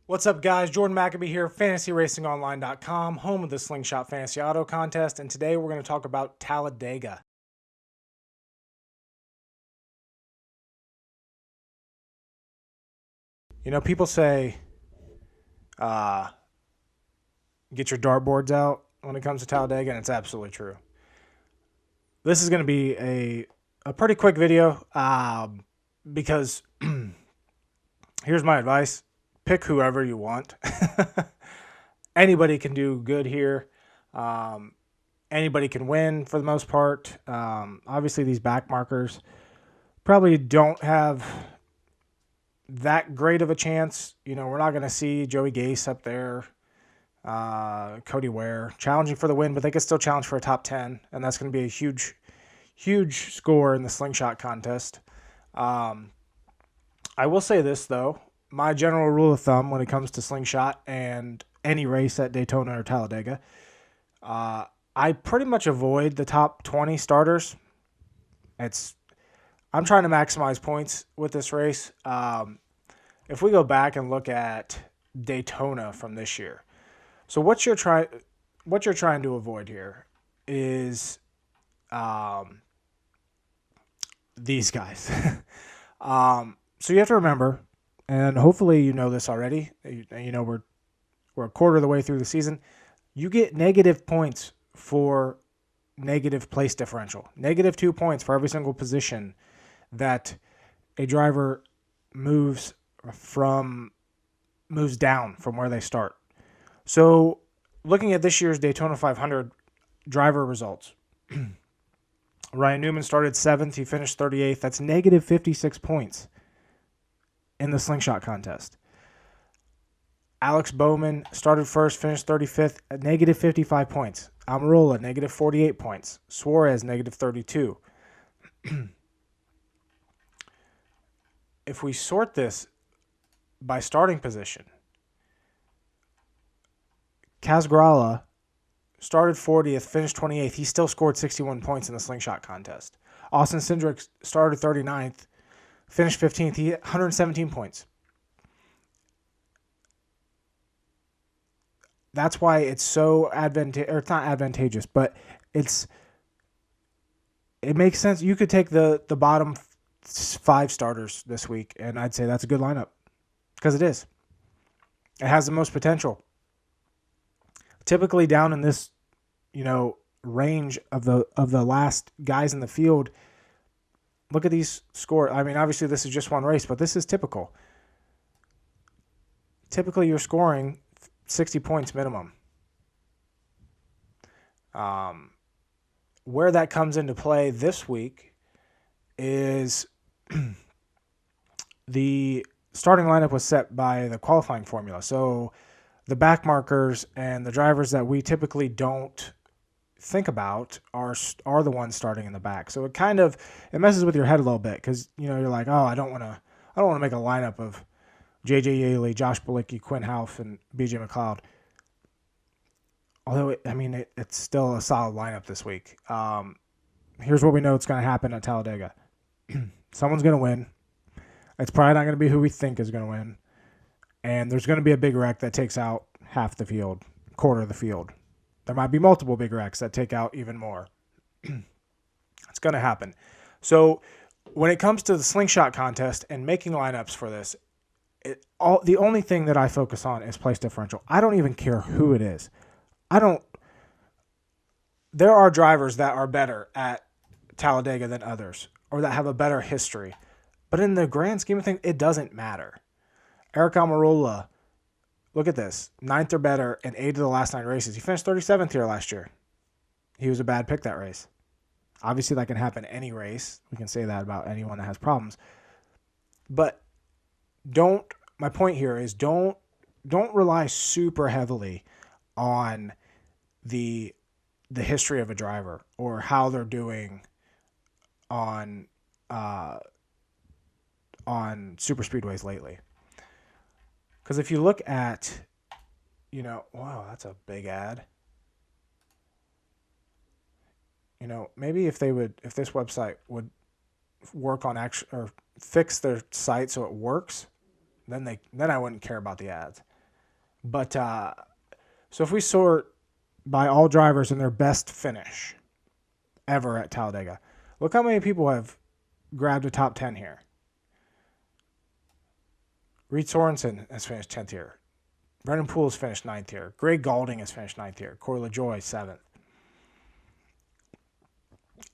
What's up, guys? Jordan McAbee here, fantasyracingonline.com, home of the Slingshot Fantasy Auto Contest, and today we're going to talk about Talladega. You know, people say, get your dartboards out when it comes to Talladega, and it's absolutely true. This is going to be a pretty quick video because here's my advice. Pick whoever you want. Anybody can do good here. Anybody can win for the most part. Obviously, these back markers probably don't have that great of a chance. You know, we're not going to see Joey Gase up there, Cody Ware challenging for the win, but they could still challenge for a top 10, and that's going to be a huge, huge score in the Slingshot contest. I will say this, though. My general rule of thumb when it comes to Slingshot and any race at Daytona or Talladega, I pretty much avoid the top 20 starters. I'm trying to maximize points with this race. If we go back and look at Daytona from this year, so what you're trying to avoid here is these guys. So you have to remember, and hopefully you know this already. You know we're a quarter of the way through the season. You get negative points for negative place differential. -2 points for every single position that a driver moves down from where they start. So looking at this year's Daytona 500 driver results, Ryan Newman started 7th. He finished 38th. That's -56 points in the Slingshot contest. Alex Bowman started first, finished 35th at -55 points. Almirola, -48 points. Suarez, -32. If we sort this by starting position, Casgrala started 40th, finished 28th. He still scored 61 points in the Slingshot contest. Austin Cindric started 39th, finished 15th. He hit 117 points. That's why it's so it's not advantageous, but it makes sense. You could take the bottom 5 starters this week, and I'd say that's a good lineup because it is. It has the most potential. Typically down in this, range of the last guys in the field. Look at these scores. I mean, obviously this is just one race, but this is typical. Typically you're scoring 60 points minimum. Where that comes into play this week is the starting lineup was set by the qualifying formula. So the back markers and the drivers that we typically don't think about are the ones starting in the back. So it messes with your head a little bit because you're like, oh, I don't want to make a lineup of J.J. Yaley, Josh Bilicki, Quinn Houff, and B.J. McLeod. Although, it's still a solid lineup this week. Here's what we know it's going to happen at Talladega. Someone's going to win. It's probably not going to be who we think is going to win. And there's going to be a big wreck that takes out half the field, quarter of the field. There might be multiple big wrecks that take out even more. It's going to happen. So when it comes to the Slingshot contest and making lineups for this, the only thing that I focus on is place differential. I don't even care who it is. There are drivers that are better at Talladega than others, or that have a better history. But in the grand scheme of things, it doesn't matter. Eric Almirola, look at this. 9th or better in 8 of the last 9 races. He finished 37th here last year. He was a bad pick that race. Obviously, that can happen any race. We can say that about anyone that has problems. But my point here is don't rely super heavily on the history of a driver or how they're doing on super speedways lately. Because if you look at, wow, that's a big ad. Maybe if this website would work on fix their site so it works, then I wouldn't care about the ads. But so if we sort by all drivers and their best finish ever at Talladega, look how many people have grabbed a top 10 here. Reed Sorensen has finished 10th here. Brendan Poole has finished 9th here. Greg Galding has finished 9th here. Corey LaJoie, 7th.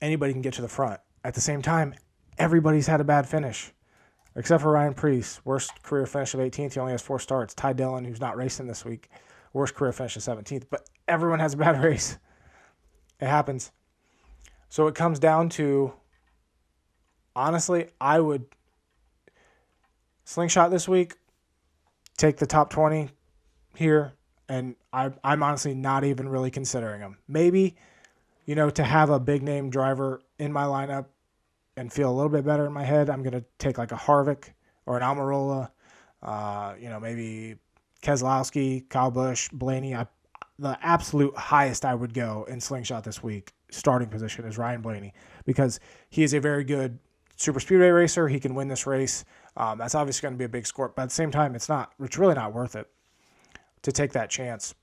Anybody can get to the front. At the same time, everybody's had a bad finish. Except for Ryan Preece. Worst career finish of 18th. He only has 4 starts. Ty Dillon, who's not racing this week. Worst career finish of 17th. But everyone has a bad race. It happens. So it comes down to, honestly, I would slingshot this week, take the top 20 here, and I'm honestly not even really considering them. Maybe, to have a big name driver in my lineup and feel a little bit better in my head, I'm going to take like a Harvick or an Almirola, maybe Keselowski, Kyle Busch, Blaney. The absolute highest I would go in slingshot this week, starting position, is Ryan Blaney, because he is a very good super speedway racer. He can win this race. That's obviously going to be a big score, but at the same time, it's really not worth it to take that chance,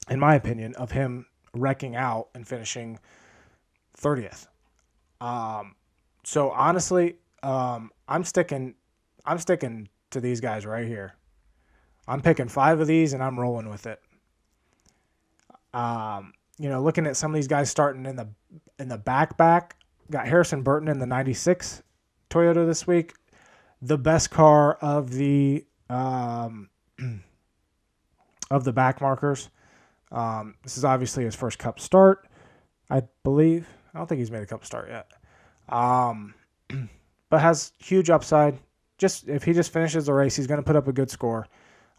in my opinion, of him wrecking out and finishing 30th. So honestly, I'm sticking to these guys right here. I'm picking 5 of these and I'm rolling with it. Looking at some of these guys starting in the back, got Harrison Burton in the 96 Toyota this week. The best car of the back markers. This is obviously his first Cup start, I believe. I don't think he's made a Cup start yet. But has huge upside. If he just finishes the race, he's going to put up a good score.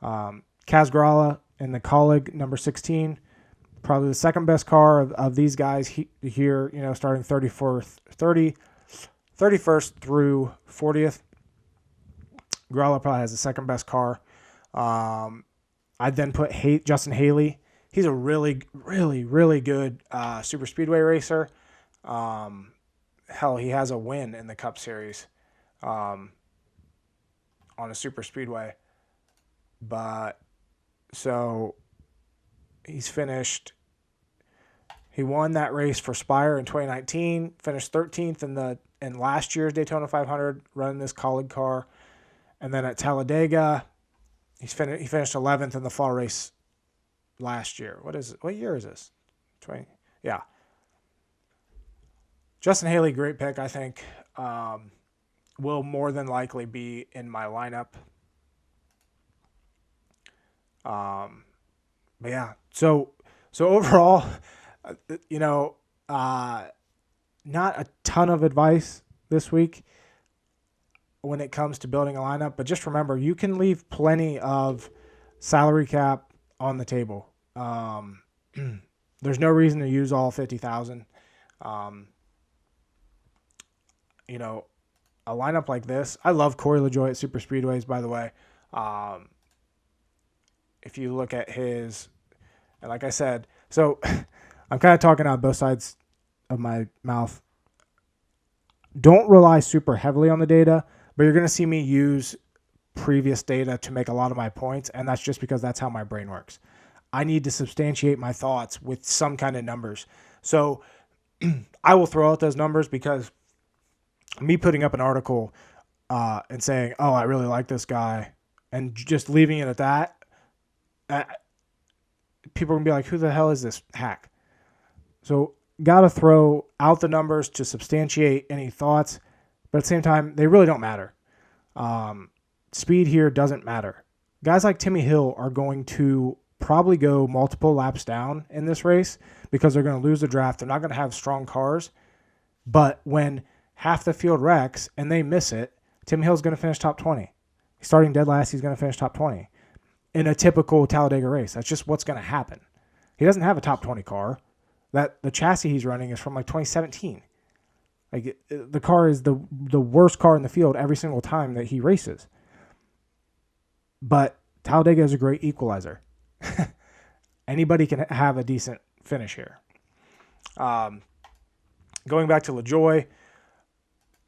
Kaz Grala in the Colleague number 16, probably the second best car of these guys here, starting 31st through 40th. Grala probably has the second best car. I'd then put Justin Haley. He's a really, really, really good super speedway racer. Hell, he has a win in the Cup Series on a super speedway. But so he's finished. He won that race for Spire in 2019. Finished 13th in last year's Daytona 500, running this Colleague car, and then at Talladega, he finished 11th in the fall race last year. What year is this? 20. Yeah. Justin Haley, great pick, I think. Will more than likely be in my lineup. But yeah, so overall, not a ton of advice this week when it comes to building a lineup, but just remember, you can leave plenty of salary cap on the table. There's no reason to use all 50,000. A lineup like this, I love Corey LaJoie at Super Speedways, by the way. If you look at his, and like I said, so I'm kind of talking out both sides of my mouth. Don't rely super heavily on the data, but you're going to see me use previous data to make a lot of my points, and that's just because that's how my brain works. I need to substantiate my thoughts with some kind of numbers. So I will throw out those numbers, because me putting up an article and saying, oh, I really like this guy, and just leaving it at that, people are going to be like, who the hell is this hack? So got to throw out the numbers to substantiate any thoughts, but at the same time, they really don't matter. Speed here doesn't matter. Guys like Timmy Hill are going to probably go multiple laps down in this race because they're going to lose the draft. They're not going to have strong cars. But when half the field wrecks and they miss it, Tim Hill's going to finish top 20. He's starting dead last. He's going to finish top 20 in a typical Talladega race. That's just what's going to happen. He doesn't have a top 20 car. The chassis he's running is from like 2017. Like, the car is the worst car in the field every single time that he races. But Talladega is a great equalizer. Anybody can have a decent finish here. Going back to LaJoie,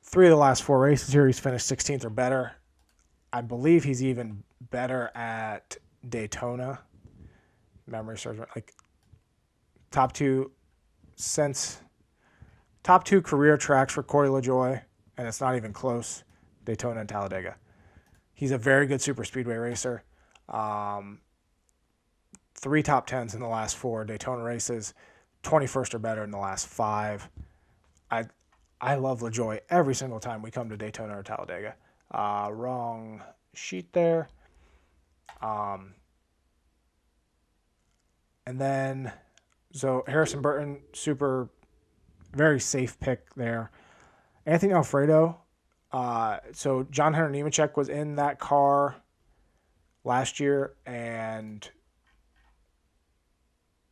3 of the last 4 races here, he's finished 16th or better. I believe he's even better at Daytona. Memory serves like top two career tracks for Corey LaJoie, and it's not even close. Daytona and Talladega. He's a very good super speedway racer. 3 top 10s in the last 4 Daytona races, 21st or better in the last 5. I love LaJoie every single time we come to Daytona or Talladega. Wrong sheet there. And then, so Harrison Burton, very safe pick there. Anthony Alfredo. So John Hunter Nemechek was in that car last year and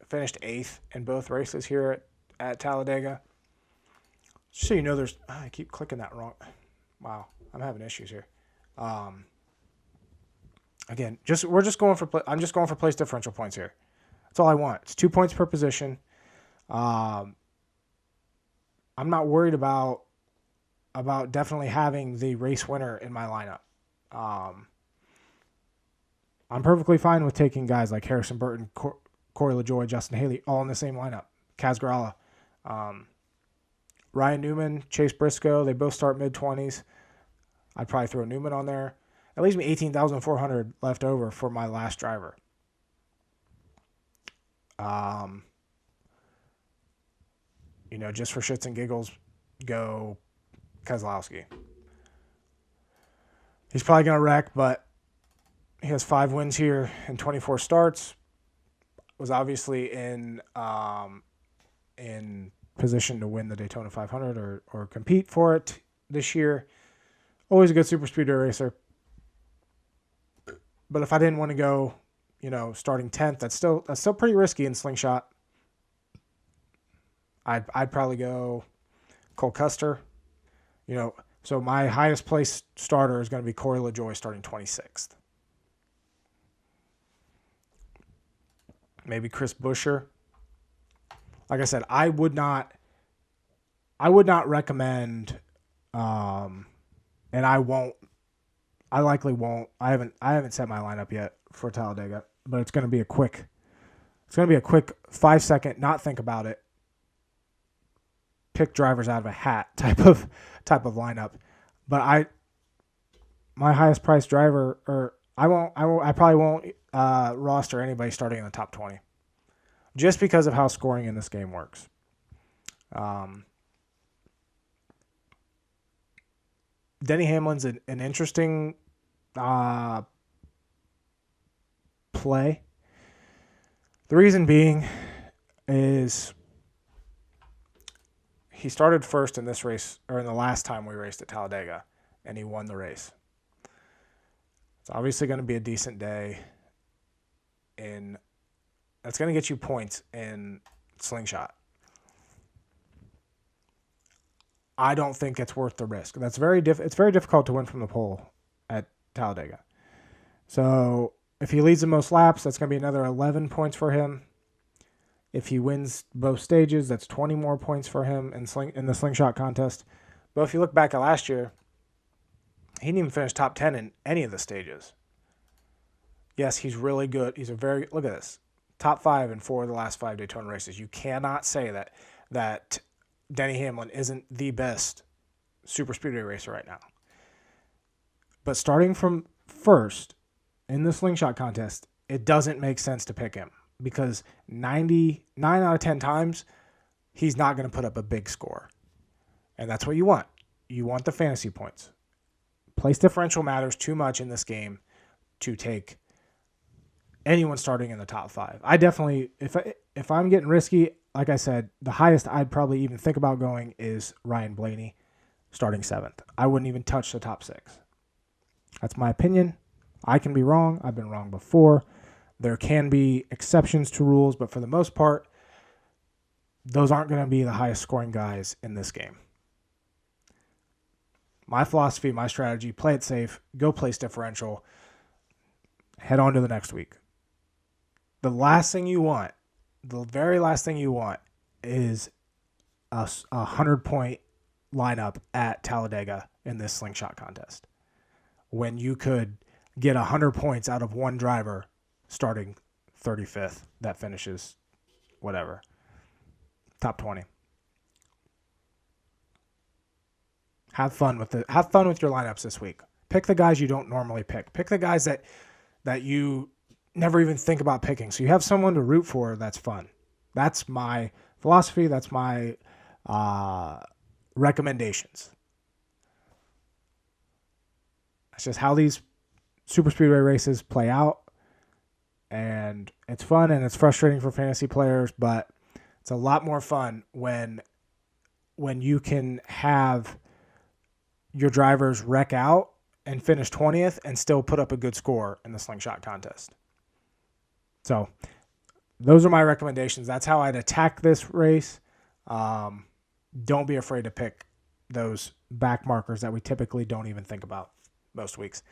finished 8th in both races here at Talladega. Just so you know, I keep clicking that wrong. Wow, I'm having issues here. Again, I'm just going for place differential points here. That's all I want. It's 2 points per position. I'm not worried about definitely having the race winner in my lineup. I'm perfectly fine with taking guys like Harrison Burton, Corey LaJoie, Justin Haley, all in the same lineup. Kaz Grala, Ryan Newman, Chase Briscoe, they both start mid-20s. I'd probably throw Newman on there. That leaves me $18,400 left over for my last driver. Just for shits and giggles, go Keselowski. He's probably going to wreck, but he has 5 wins here in 24 starts. Was obviously in position to win the Daytona 500 or compete for it this year. Always a good super speedway racer. But if I didn't want to go, starting 10th, that's still pretty risky in Slingshot. I'd probably go Cole Custer. So my highest place starter is going to be Corey LaJoie starting 26th. Maybe Chris Buescher. Like I said, I would not recommend, and I won't. I likely won't. I haven't set my lineup yet for Talladega, but it's going to be a quick 5-second, not think about it, pick drivers out of a hat type of lineup. But my highest priced driver, I probably won't roster anybody starting in the top 20, just because of how scoring in this game works. Denny Hamlin's an interesting play. The reason being is he started first in this race, or in the last time we raced at Talladega, and he won the race. It's obviously going to be a decent day. That's going to get you points in Slingshot. I don't think it's worth the risk. It's very difficult to win from the pole at Talladega. So if he leads the most laps, that's going to be another 11 points for him. If he wins both stages, that's 20 more points for him in the Slingshot contest. But if you look back at last year, he didn't even finish top 10 in any of the stages. Yes, he's really good. Look at this. Top 5 in 4 of the last 5 Daytona races. You cannot say that Denny Hamlin isn't the best super speedway racer right now. But starting from first in the Slingshot contest, it doesn't make sense to pick him because 9 out of 10 times he's not going to put up a big score. And that's what you want. You want the fantasy points. Place differential matters too much in this game to take anyone starting in the top 5. I definitely, if I'm getting risky, like I said, the highest I'd probably even think about going is Ryan Blaney starting 7th. I wouldn't even touch the top 6. That's my opinion. I can be wrong. I've been wrong before. There can be exceptions to rules, but for the most part, those aren't going to be the highest scoring guys in this game. My philosophy, my strategy, play it safe, go place differential, head on to the next week. The very last thing you want is a 100-point lineup at Talladega in this Slingshot contest when you could get 100 points out of one driver starting 35th that finishes whatever, top 20. Have fun with your lineups this week. Pick the guys you don't normally pick. Pick the guys that you never even think about picking. So you have someone to root for. That's fun. That's my philosophy. That's my recommendations. That's just how these super speedway races play out. And it's fun and it's frustrating for fantasy players, but it's a lot more fun when you can have your drivers wreck out and finish 20th and still put up a good score in the Slingshot contest. So those are my recommendations. That's how I'd attack this race. Don't be afraid to pick those back markers that we typically don't even think about most weeks.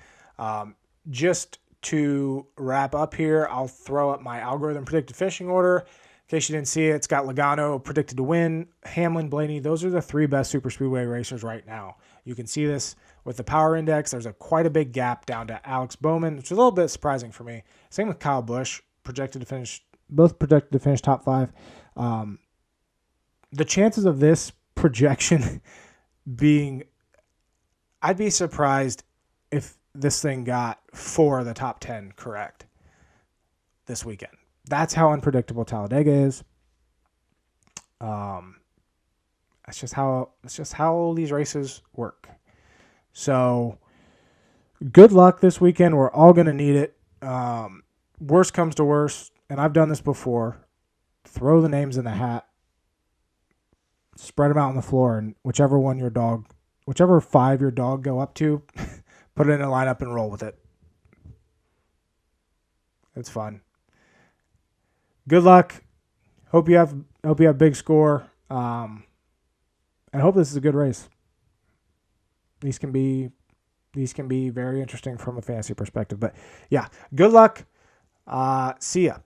Just to wrap up here, I'll throw up my algorithm predicted finishing order. In case you didn't see it, it's got Logano predicted to win, Hamlin, Blaney. Those are the 3 best super speedway racers right now. You can see this with the power index. There's quite a big gap down to Alex Bowman, which is a little bit surprising for me. Same with Kyle Busch, both projected to finish top 5. The chances of this projection being, I'd be surprised if this thing got 4 of the top 10 correct this weekend. That's how unpredictable Talladega is. That's just how these races work. So good luck this weekend. We're all going to need it. Worst comes to worst, and I've done this before. Throw the names in the hat. Spread them out on the floor, and whichever 5 your dog go up to, put it in a lineup and roll with it. It's fun. Good luck. Hope you have big score. I hope this is a good race. These can be very interesting from a fantasy perspective. But yeah, good luck. See ya.